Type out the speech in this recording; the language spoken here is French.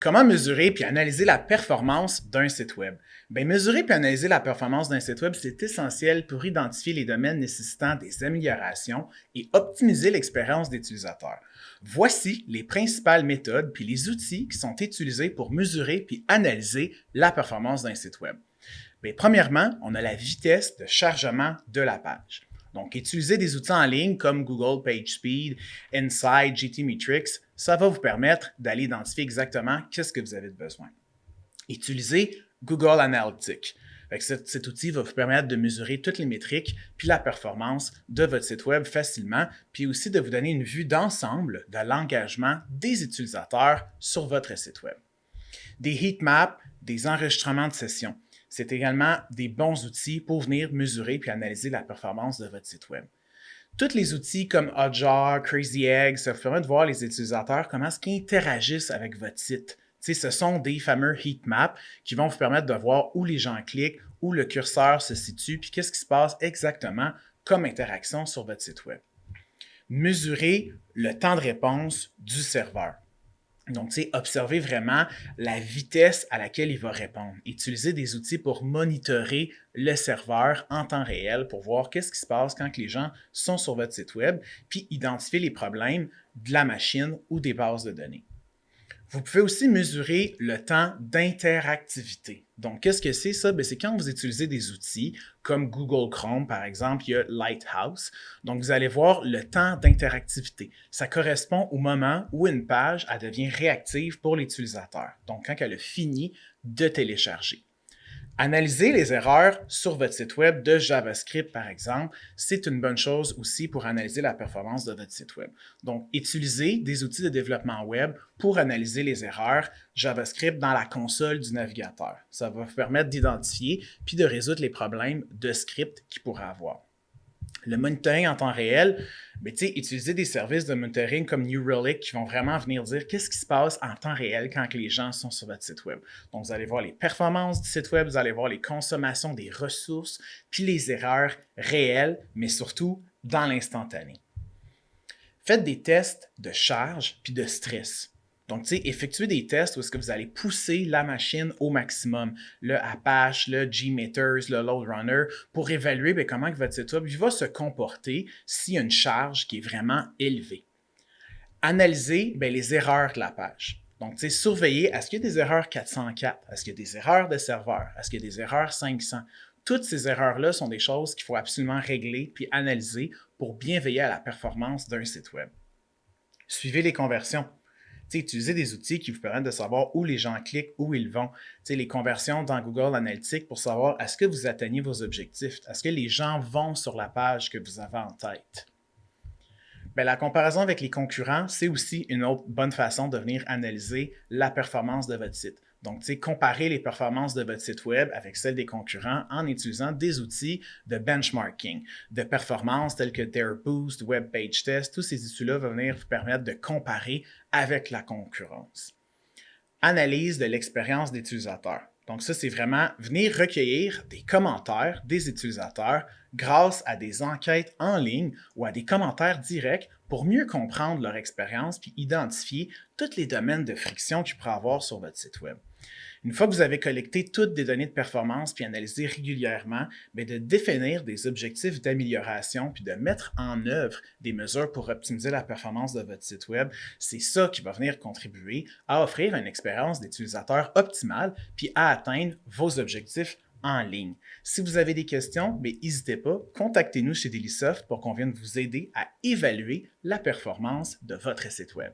Comment mesurer puis analyser la performance d'un site web? Bien, mesurer puis analyser la performance d'un site web, c'est essentiel pour identifier les domaines nécessitant des améliorations et optimiser l'expérience d'utilisateur. Voici les principales méthodes puis les outils qui sont utilisés pour mesurer puis analyser la performance d'un site web. Bien, premièrement, on a la vitesse de chargement de la page. Donc, utiliser des outils en ligne comme Google PageSpeed, Insight, GTmetrix, ça va vous permettre d'aller identifier exactement qu'est-ce que vous avez besoin. Utilisez Google Analytics. Cet outil va vous permettre de mesurer toutes les métriques puis la performance de votre site web facilement, puis aussi de vous donner une vue d'ensemble de l'engagement des utilisateurs sur votre site web. Des heatmaps, des enregistrements de sessions. C'est également des bons outils pour venir mesurer puis analyser la performance de votre site web. Tous les outils comme Hotjar, Crazy Egg, ça vous permet de voir les utilisateurs comment est-ce qu'ils interagissent avec votre site. Ce sont des fameux heatmaps qui vont vous permettre de voir où les gens cliquent, où le curseur se situe, puis qu'est-ce qui se passe exactement comme interaction sur votre site web. Mesurer le temps de réponse du serveur. Donc, observez vraiment la vitesse à laquelle il va répondre. Utilisez des outils pour monitorer le serveur en temps réel pour voir qu'est-ce qui se passe quand les gens sont sur votre site web, puis identifier les problèmes de la machine ou des bases de données. Vous pouvez aussi mesurer le temps d'interactivité. Donc, qu'est-ce que c'est ça? C'est quand vous utilisez des outils comme Google Chrome, par exemple, il y a Lighthouse. Donc, vous allez voir le temps d'interactivité. Ça correspond au moment où une page elle devient réactive pour l'utilisateur. Donc, quand elle a fini de télécharger. Analyser les erreurs sur votre site web de JavaScript, par exemple, c'est une bonne chose aussi pour analyser la performance de votre site web. Donc, utilisez des outils de développement web pour analyser les erreurs JavaScript dans la console du navigateur. Ça va vous permettre d'identifier puis de résoudre les problèmes de script qu'il pourrait avoir. Le monitoring en temps réel, utilisez des services de monitoring comme New Relic qui vont vraiment venir dire qu'est-ce qui se passe en temps réel quand les gens sont sur votre site web. Donc, vous allez voir les performances du site web, vous allez voir les consommations des ressources, puis les erreurs réelles, mais surtout dans l'instantané. Faites des tests de charge puis de stress. Donc, effectuez des tests où est-ce que vous allez pousser la machine au maximum, le Apache, le Gmeters, le LoadRunner, pour évaluer comment votre site web va se comporter s'il y a une charge qui est vraiment élevée. Analysez les erreurs de la page. Donc, surveillez, est-ce qu'il y a des erreurs 404? Est-ce qu'il y a des erreurs de serveur? Est-ce qu'il y a des erreurs 500? Toutes ces erreurs-là sont des choses qu'il faut absolument régler puis analyser pour bien veiller à la performance d'un site web. Suivez les conversions. Utilisez des outils qui vous permettent de savoir où les gens cliquent, où ils vont. Les conversions dans Google Analytics pour savoir est-ce que vous atteignez vos objectifs? Est-ce que les gens vont sur la page que vous avez en tête? La comparaison avec les concurrents, c'est aussi une autre bonne façon de venir analyser la performance de votre site. Donc, comparer les performances de votre site web avec celles des concurrents en utilisant des outils de benchmarking, de performance tels que Dareboost, Web Page Test. Tous ces outils-là vont venir vous permettre de comparer avec la concurrence. Analyse de l'expérience d'utilisateur. Donc, ça, c'est vraiment venir recueillir des commentaires des utilisateurs grâce à des enquêtes en ligne ou à des commentaires directs pour mieux comprendre leur expérience puis identifier tous les domaines de friction qu'il pourrait avoir sur votre site web. Une fois que vous avez collecté toutes des données de performance puis analysé régulièrement, de définir des objectifs d'amélioration puis de mettre en œuvre des mesures pour optimiser la performance de votre site web, c'est ça qui va venir contribuer à offrir une expérience d'utilisateur optimale puis à atteindre vos objectifs en ligne. Si vous avez des questions, n'hésitez pas, contactez-nous chez Dailysoft pour qu'on vienne vous aider à évaluer la performance de votre site web.